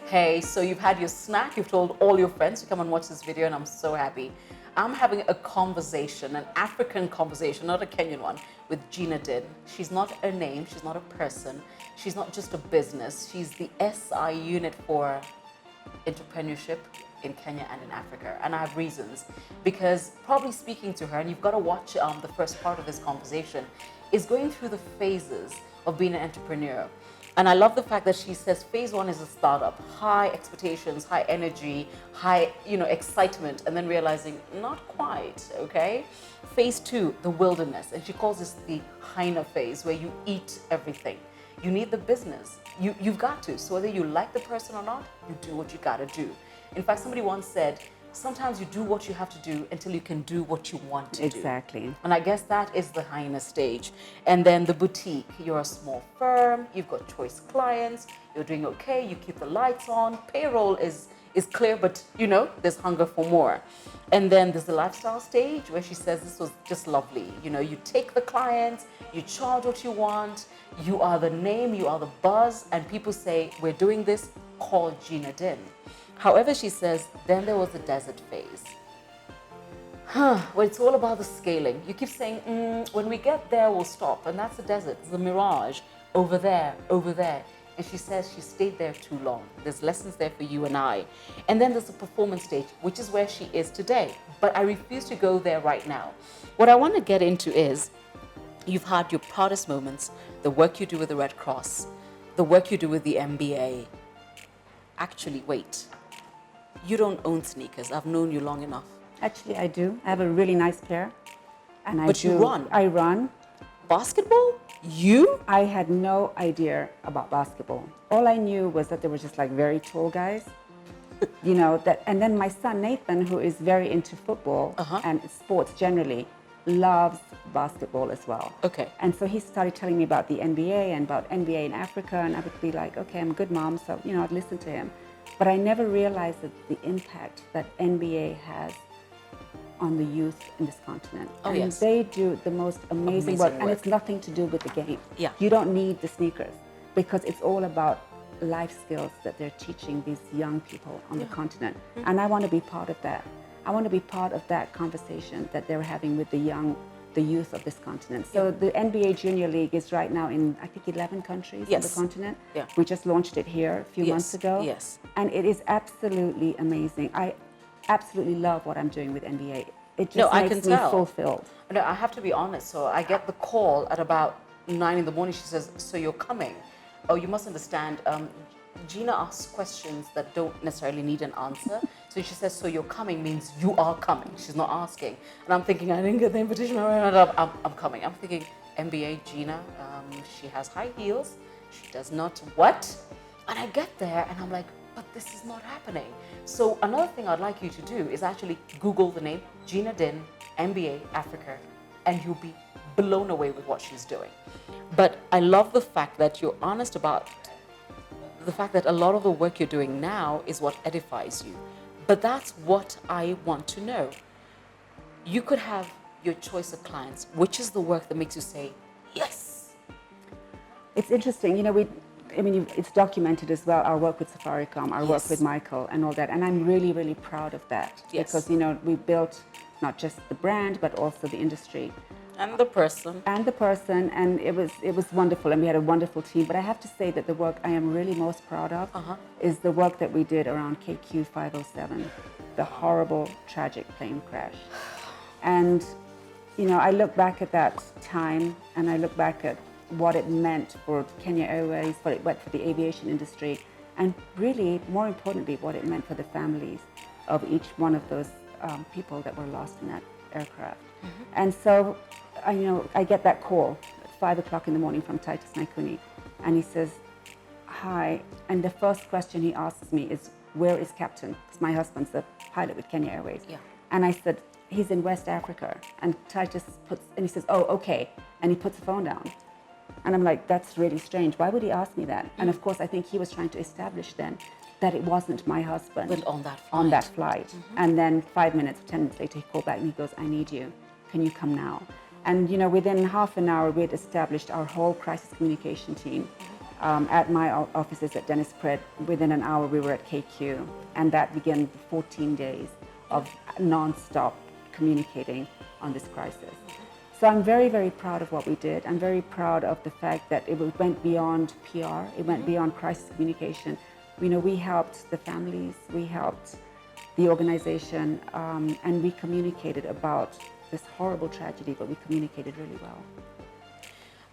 Hey, so you've had your snack, you've told all your friends to come and watch this video, and I'm so happy. I'm having a conversation, an African conversation, not a Kenyan one, with Gina Din. She's not a name, she's not a person, she's not just a business, she's the SI unit for entrepreneurship in Kenya and in Africa. And I have reasons, because probably speaking to her, and you've got to watch the first part of this conversation, is going through the phases of being an entrepreneur. And I love the fact that she says phase one is a startup, high expectations, high energy, high, excitement, and then realizing not quite, okay? Phase two, the wilderness, and she calls this the hyena phase, where you eat everything. You need the business. You've got to. So whether you like the person or not, you do what you gotta do. In fact, somebody once said, sometimes you do what you have to do until you can do what you want to do. Exactly. And I guess that is the hyena stage. And then the boutique, you're a small firm, you've got choice clients, you're doing okay, you keep the lights on, payroll is clear, but there's hunger for more. And then there's the lifestyle stage where she says this was just lovely. You take the clients, you charge what you want, you are the name, you are the buzz, and people say, we're doing this, call Gina Din. However, she says, then there was the desert phase. Well, it's all about the scaling. You keep saying, when we get there, we'll stop. And that's the desert, it's the mirage, over there, over there. And she says she stayed there too long. There's lessons there for you and I. And then there's the performance stage, which is where she is today. But I refuse to go there right now. What I want to get into is, you've had your proudest moments, the work you do with the Red Cross, the work you do with the MBA. Actually, wait. You don't own sneakers. I've known you long enough. Actually, I do. I have a really nice pair. And But you run. I run. Basketball? You? I had no idea about basketball. All I knew was that there were just like very tall guys. And then my son Nathan, who is very into football and sports generally, loves basketball as well. Okay. And so he started telling me about the NBA and about NBA in Africa, and I would be like, okay, I'm a good mom, so I'd listen to him. But I never realized that the impact that NBA has on the youth in this continent. Oh, and yes. They do the most amazing work, and it's nothing to do with the game. Yeah. You don't need the sneakers, because it's all about life skills that they're teaching these young people on the continent. Mm-hmm. And I want to be part of that. I want to be part of that conversation that they're having with the youth of this continent. So the NBA Junior League is right now in, I think, 11 countries on the continent. Yeah. We just launched it here a few months ago. Yes. And it is absolutely amazing. I absolutely love what I'm doing with NBA. It just makes me fulfilled. No, I have to be honest. So I get the call at about 9 in the morning. She says, so you're coming. Oh, you must understand, Gina asks questions that don't necessarily need an answer. So she says, so you're coming means you are coming. She's not asking. And I'm thinking, I didn't get the invitation. I'm coming. I'm thinking, MBA Gina, she has high heels. She does not what? And I get there and I'm like, but this is not happening. So another thing I'd like you to do is actually Google the name Gina Din, MBA Africa, and you'll be blown away with what she's doing. But I love the fact that you're honest about the fact that a lot of the work you're doing now is what edifies you. But that's what I want to know. You could have your choice of clients. Which is the work that makes you say, yes? It's interesting. It's documented as well, our work with Safaricom, our work with Michael and all that. And I'm really, really proud of that. Yes. Because, we built not just the brand, but also the industry. And the person. And it was wonderful, and we had a wonderful team. But I have to say that the work I am really most proud of is the work that we did around KQ 507, the horrible, tragic plane crash. And, I look back at that time, and I look back at what it meant for Kenya Airways, what it meant for the aviation industry, and really, more importantly, what it meant for the families of each one of those people that were lost in that aircraft. Mm-hmm. And so, I get that call at 5 o'clock in the morning from Titus Naikuni, and he says, hi, and the first question he asks me is, where is Captain? Because my husband's a pilot with Kenya Airways. Yeah. And I said, he's in West Africa. And Titus and he says, oh, okay. And he puts the phone down. And I'm like, that's really strange. Why would he ask me that? And of course, I think he was trying to establish then that it wasn't my husband on that flight. Mm-hmm. And then 5 minutes, 10 minutes later, he called back and he goes, I need you. Can you come now? And within half an hour, we had established our whole crisis communication team. at my offices at Dennis Pratt. Within an hour, we were at KQ, and that began 14 days of non-stop communicating on this crisis. So I'm very, very proud of what we did. I'm very proud of the fact that it went beyond PR. It went beyond crisis communication. You know, we helped the families, we helped the organization, and we communicated about this horrible tragedy, but we communicated really well.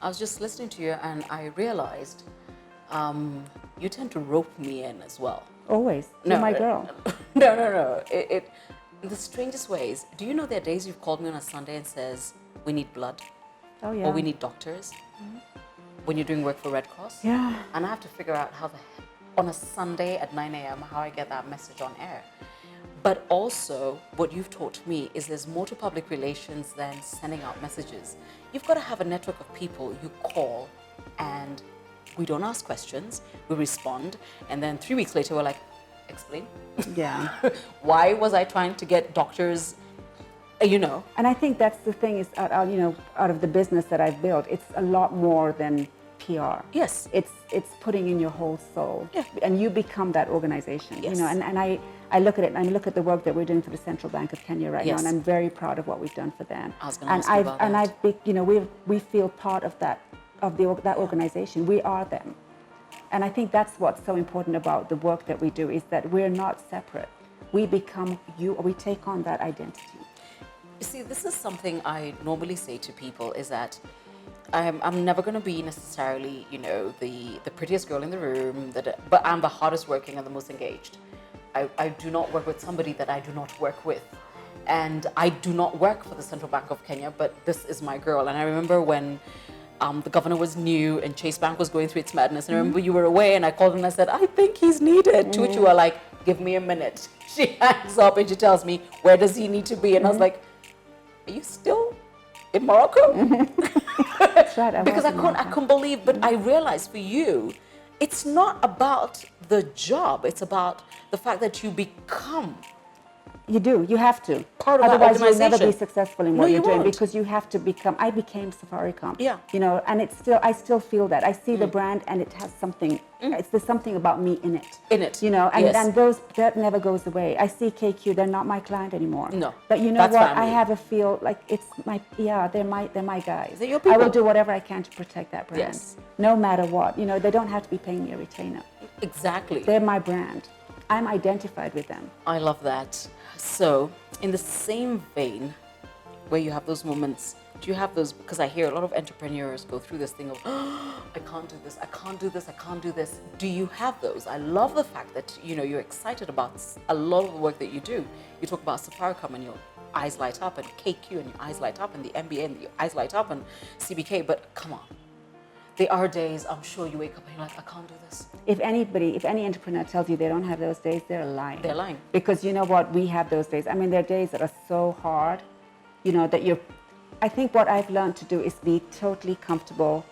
I was just listening to you and I realized you tend to rope me in as well. Always. You're my girl. No. In the strangest ways. Do you know there are days you've called me on a Sunday and says, we need blood? Oh, yeah. Or we need doctors? When you're doing work for Red Cross? Yeah. And I have to figure out how on a Sunday at 9 a.m. how I get that message on air. But also, what you've taught me is there's more to public relations than sending out messages. You've got to have a network of people you call, and we don't ask questions, we respond, and then 3 weeks later we're like, explain? Yeah. Why was I trying to get doctors, you know? And I think that's the thing is, you know, out of the business that I've built, it's a lot more than PR. Yes. It's putting in your whole soul. Yeah. And you become that organization. Yes. You know, and I look at it, and I look at the work that we're doing for the Central Bank of Kenya right now, and I'm very proud of what we've done for them. I was going to ask you about that. And you know, we feel part of that organization. We are them. And I think that's what's so important about the work that we do, is that we're not separate. We become you, or we take on that identity. You see, this is something I normally say to people, is that I'm never going to be necessarily, you know, the prettiest girl in the room, but I'm the hardest working and the most engaged. I do not work with somebody that I do not work with. And I do not work for the Central Bank of Kenya, but this is my girl. And I remember when the governor was new and Chase Bank was going through its madness. And I remember you were away and I called and I said, I think he's needed. To which you were like, give me a minute. She hangs up and she tells me, where does he need to be? And I was like, are you still in Morocco? That's right. Because I couldn't believe, but I realized for you, it's not about the job. It's about the fact that you become. You do. You have to. Part of Otherwise, that you'll never be organization. successful in what you're doing, won't. because you have to become. I became Safaricom. Yeah. You know, and I still feel that. I see the brand, and it has something. There's something about me in it. In it. You know, and Yes. that never goes away. I see KQ. They're not my client anymore. No. But you know That's what? family. I have a feel like it's my. Yeah, they're my guys. They're your I will people. do whatever I can to protect that brand. Yes. No matter what. You know, they don't have to be paying me a retainer. Exactly. They're my brand. I'm identified with them. I love that. So, in the same vein, where you have those moments, do you have those? Because I hear a lot of entrepreneurs go through this thing of, oh, I can't do this, I can't do this, I can't do this. Do you have those? I love the fact that, you know, you're excited about a lot of the work that you do. You talk about Safaricom and your eyes light up, and KQ and your eyes light up, and the MBA and your eyes light up, and CBK, but come on. There are days, I'm sure you wake up and you're like, I can't do this. If any entrepreneur tells you they don't have those days, they're lying. They're lying. Because you know what, we have those days. I mean, there are days that are so hard, you know, I think what I've learned to do is be totally comfortable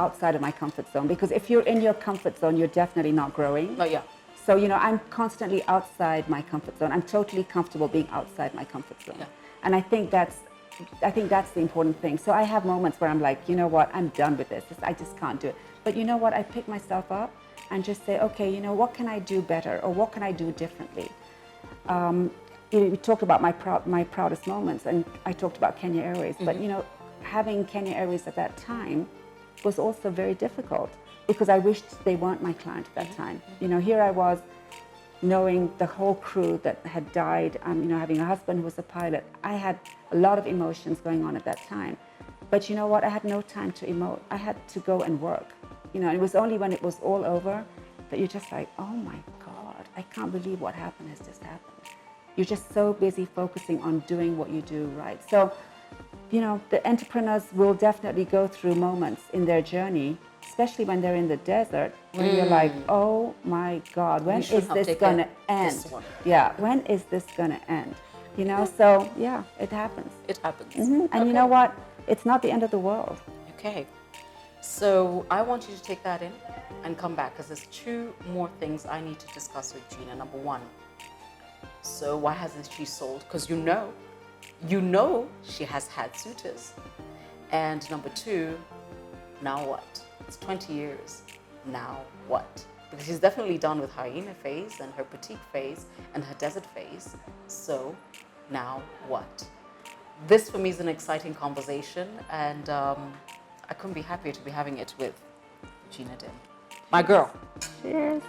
outside of my comfort zone. Because if you're in your comfort zone, you're definitely not growing. Oh, yeah. So, you know, I'm constantly outside my comfort zone. I'm totally comfortable being outside my comfort zone. Yeah. And I think that's the important thing. So I have moments where I'm like, you know what, I'm done with this. I just can't do it. But you know what, I pick myself up and just say, okay, you know, what can I do better, or what can I do differently? You know, we talked about my proudest moments, and I talked about Kenya Airways. But you know, having Kenya Airways at that time was also very difficult, because I wished they weren't my client at that time. You know, here I was, knowing the whole crew that had died, you know, having a husband who was a pilot. I had a lot of emotions going on at that time. But you know what? I had no time to emote. I had to go and work. You know, it was only when it was all over that you're just like, oh my God, I can't believe what happened has just happened. You're just so busy focusing on doing what you do right. So, you know, the entrepreneurs will definitely go through moments in their journey, especially when they're in the desert, when you're like, oh my God, when is this going to end? Yeah, when is this going to end? You know, so yeah, it happens. It happens. And you know what? It's not the end of the world. Okay. So I want you to take that in and come back, because there's two more things I need to discuss with Gina. Number one, so why hasn't she sold? Because you know she has had suitors. And number two, now what? It's 20 years. now what? Because she's definitely done with hyena phase and her boutique phase and her desert phase. So now what? This for me is an exciting conversation, and I couldn't be happier to be having it with Gina Dim, my girl. Cheers.